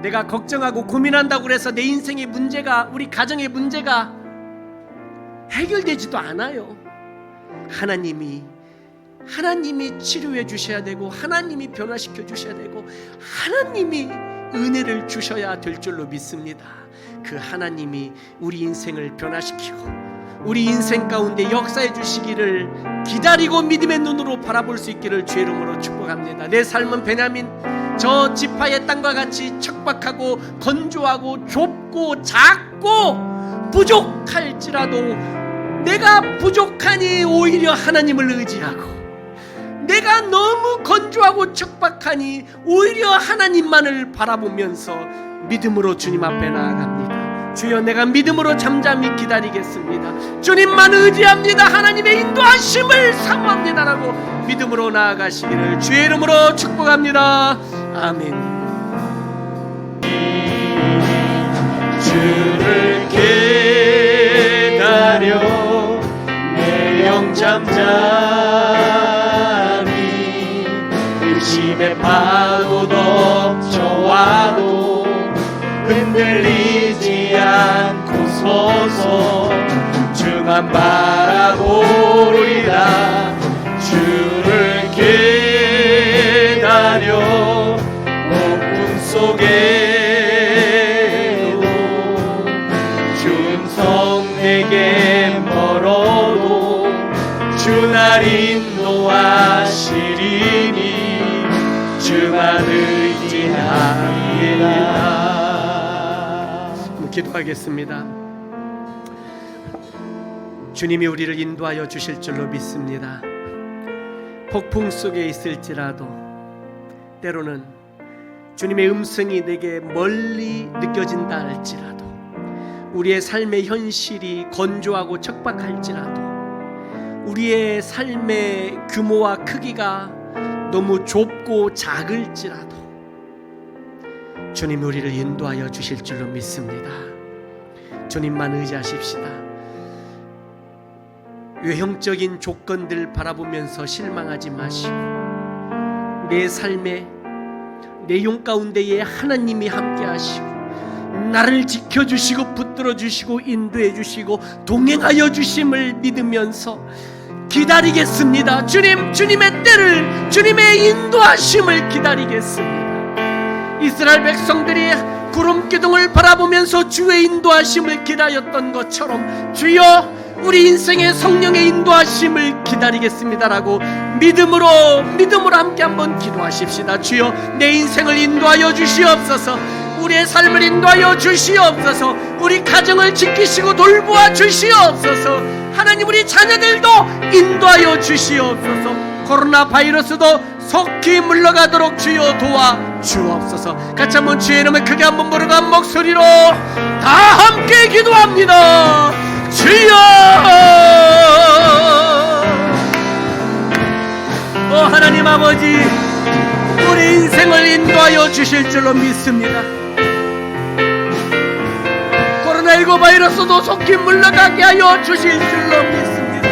A: 내가 걱정하고 고민한다고 그래서 내 인생의 문제가, 우리 가정의 문제가 해결되지도 않아요. 하나님이 치료해 주셔야 되고 하나님이 변화시켜 주셔야 되고 하나님이 은혜를 주셔야 될 줄로 믿습니다. 그 하나님이 우리 인생을 변화시키고 우리 인생 가운데 역사해 주시기를 기다리고 믿음의 눈으로 바라볼 수 있기를 주의 이름으로 축복합니다. 내 삶은 베냐민 저 지파의 땅과 같이 척박하고 건조하고 좁고 작고 부족할지라도 내가 부족하니 오히려 하나님을 의지하고 내가 너무 건조하고 척박하니 오히려 하나님만을 바라보면서 믿음으로 주님 앞에 나아갑니다. 주여, 내가 믿음으로 잠잠히 기다리겠습니다. 주님만 의지합니다. 하나님의 인도하심을 사모합니다라고 믿음으로 나아가시기를 주의 이름으로 축복합니다. 아멘.
B: 주를 기다려 내 영 잠잠히 의심의 파도도 덮쳐와도 흔들리지 않고 서서 주만 바라보리라. 주를 기다려 폭풍 속에도 준성 내게 멀어도 주 날 인도하시리니 주만 의지하리라.
A: 기도하겠습니다. 주님이 우리를 인도하여 주실 줄로 믿습니다. 폭풍 속에 있을지라도 때로는 주님의 음성이 내게 멀리 느껴진다 할지라도 우리의 삶의 현실이 건조하고 척박할지라도 우리의 삶의 규모와 크기가 너무 좁고 작을지라도 주님 우리를 인도하여 주실 줄로 믿습니다. 주님만 의지하십시다. 외형적인 조건들 바라보면서 실망하지 마시고 내 삶의 내용 가운데에 하나님이 함께 하시고 나를 지켜주시고 붙들어주시고 인도해주시고 동행하여 주심을 믿으면서 기다리겠습니다. 주님의 때를, 주님의 인도하심을 기다리겠습니다. 이스라엘 백성들이 구름 기둥을 바라보면서 주의 인도하심을 기다렸던 것처럼 주여 우리 인생의 성령의 인도하심을 기다리겠습니다라고 믿음으로 함께 한번 기도하십시다. 주여 내 인생을 인도하여 주시옵소서. 우리의 삶을 인도하여 주시옵소서. 우리 가정을 지키시고 돌보아 주시옵소서. 하나님 우리 자녀들도 인도하여 주시옵소서. 코로나 바이러스도 속히 물러가도록 주여 도와 주옵소서. 같이 한번 주의 이름을 크게 한번 부르고 한 목소리로 다 함께 기도합니다. 주여! 하나님 아버지, 우리 인생을 인도하여 주실 줄로 믿습니다. 코로나19 바이러스도 속히 물러가게 하여 주실 줄로 믿습니다.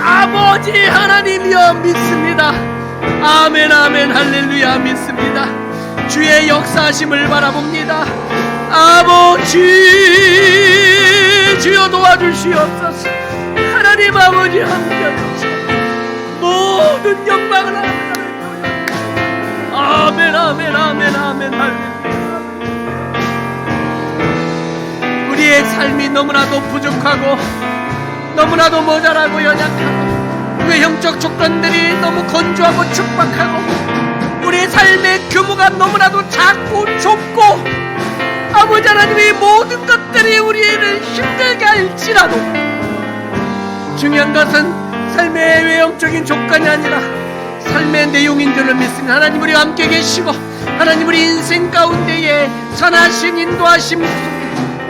A: 아버지 하나님이여 믿습니다. 아멘 아멘 할렐루야 믿습니다. 주의 역사하심을 바라봅니다. 아버지, 주여 도와주시옵소서. 하나님 아버지 함께하소서. 모든 영광을 아멘 아멘 아멘 아멘 할렐루야. 우리의 삶이 너무나도 부족하고 너무나도 모자라고 연약하고 우리의 형적 조건들이 너무 건조하고 척박하고 우리의 삶의 규모가 너무나도 작고 좁고 아버지 하나님의 모든 것들이 우리를 힘들게 할지라도 중요한 것은 삶의 외형적인 조건이 아니라 삶의 내용인 줄을 믿습니다. 하나님 우리와 함께 계시고 하나님 우리 인생 가운데에 선하신 인도하심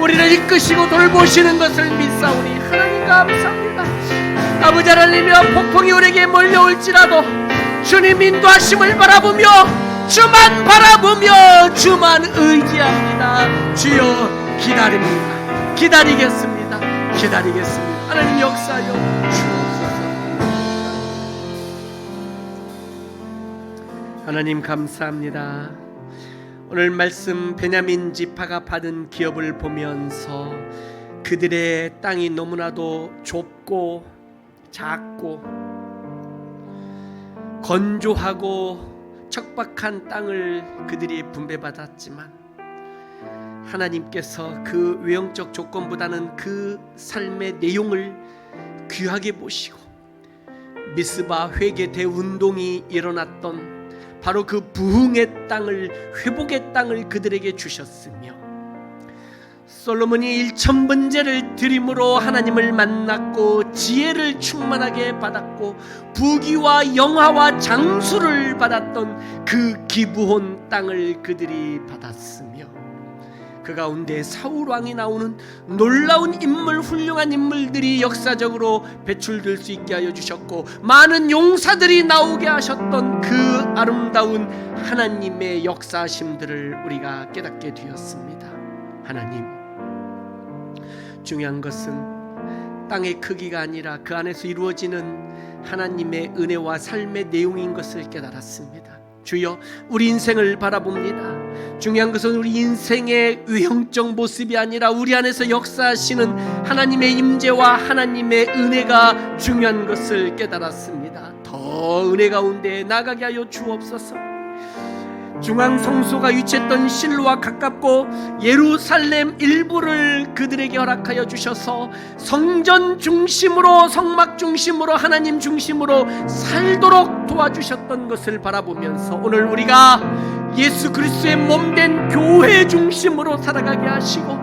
A: 우리를 이끄시고 돌보시는 것을 믿사오니 하나님 감사합니다. 아버지 하나님이여 폭풍이 우리에게 몰려올지라도 주님 인도하심을 바라보며 주만 바라보며 주만 의지합니다. 주여 기다립니다. 기다리겠습니다. 하나님 역사하여 주옵소서. 하나님 감사합니다. 오늘 말씀 베냐민 지파가 받은 기업을 보면서 그들의 땅이 너무나도 좁고 작고 건조하고 척박한 땅을 그들이 분배받았지만 하나님께서 그 외형적 조건보다는 그 삶의 내용을 귀하게 보시고 미스바 회개 대운동이 일어났던 바로 그 부흥의 땅을 회복의 땅을 그들에게 주셨으며 솔로몬이 1000번제를 드림으로 하나님을 만났고 지혜를 충만하게 받았고 부귀와 영화와 장수를 받았던 그 기브온 땅을 그들이 받았으며 그 가운데 사울왕이 나오는 놀라운 인물, 훌륭한 인물들이 역사적으로 배출될 수 있게 하여 주셨고 많은 용사들이 나오게 하셨던 그 아름다운 하나님의 역사하심들을 우리가 깨닫게 되었습니다. 하나님, 중요한 것은 땅의 크기가 아니라 그 안에서 이루어지는 하나님의 은혜와 삶의 내용인 것을 깨달았습니다. 주여, 우리 인생을 바라봅니다. 중요한 것은 우리 인생의 외형적 모습이 아니라 우리 안에서 역사하시는 하나님의 임재와 하나님의 은혜가 중요한 것을 깨달았습니다. 더 은혜 가운데 나가게 하여 주옵소서. 중앙 성소가 위치했던 실로와 가깝고 예루살렘 일부를 그들에게 허락하여 주셔서 성전 중심으로, 성막 중심으로, 하나님 중심으로 살도록 도와주셨던 것을 바라보면서 오늘 우리가 예수 그리스도의 몸된 교회 중심으로 살아가게 하시고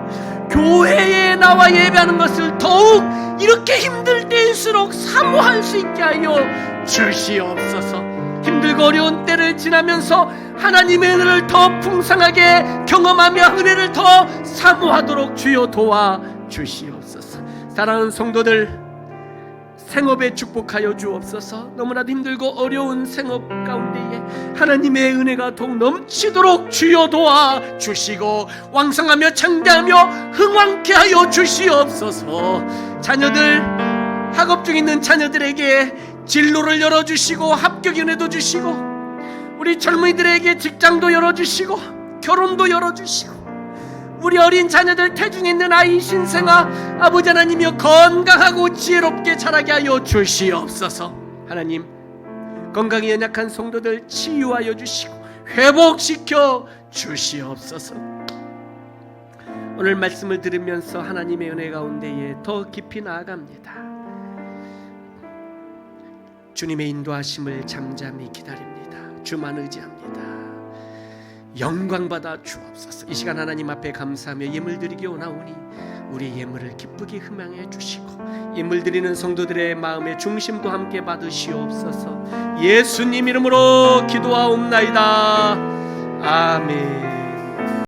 A: 교회에 나와 예배하는 것을 더욱 이렇게 힘들 때일수록 사모할 수 있게 하여 주시옵소서. 힘들고 어려운 때를 지나면서 하나님의 은혜를 더 풍성하게 경험하며 은혜를 더 사모하도록 주여 도와주시옵소서. 사랑하는 성도들, 생업에 축복하여 주옵소서. 너무나도 힘들고 어려운 생업 가운데에 하나님의 은혜가 더욱 넘치도록 주여 도와주시고 왕성하며 창대하며 흥왕케 하여 주시옵소서. 자녀들, 학업 중에 있는 자녀들에게 진로를 열어주시고 합격 은혜도 주시고 우리 젊은이들에게 직장도 열어주시고 결혼도 열어주시고 우리 어린 자녀들 태중에 있는 아이 신생아 아버지 하나님이여 건강하고 지혜롭게 자라게 하여 주시옵소서. 하나님, 건강에 연약한 성도들 치유하여 주시고 회복시켜 주시옵소서. 오늘 말씀을 들으면서 하나님의 은혜 가운데에 더 깊이 나아갑니다. 주님의 인도하심을 잠잠히 기다립니다. 주만 의지합니다. 영광받아 주옵소서. 이 시간 하나님 앞에 감사하며 예물 드리기 원하오니 우리 예물을 기쁘게 흠양해 주시고 예물 드리는 성도들의 마음의 중심도 함께 받으시옵소서. 예수님 이름으로 기도하옵나이다. 아멘.